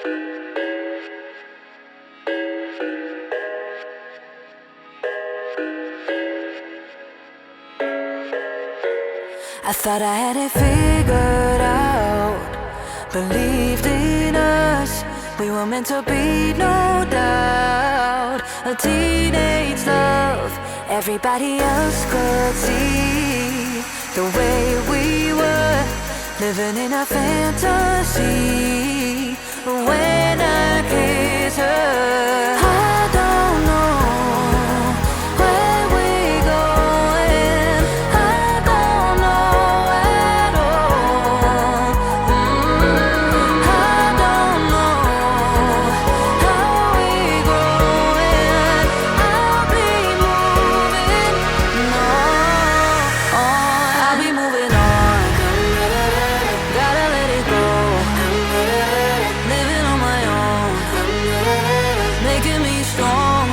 I thought I had it figured out, believed in us, we were meant to be, no doubt. A teenage love, everybody else could see the way we were, living in a fantasy. But when I kiss her, I don't know where we're going, I don't know at all. I don't know how we're growing, I'll be moving on, I'll be moving on. Gotta let it go, living on my own, making me strong.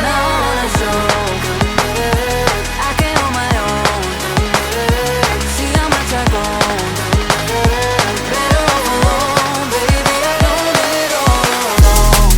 Now I wanna show I can hold my own. See how much I've grown. Better off alone, baby, I don't live it all alone.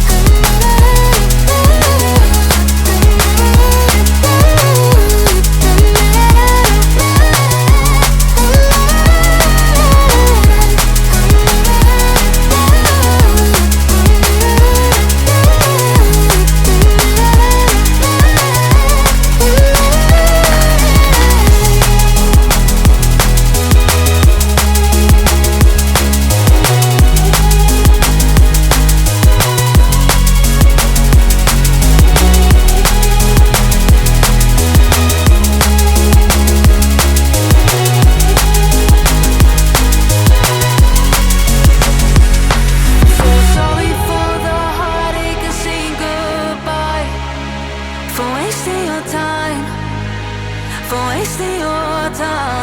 Sorry for the heartache and saying goodbye, for wasting your time, for wasting your time.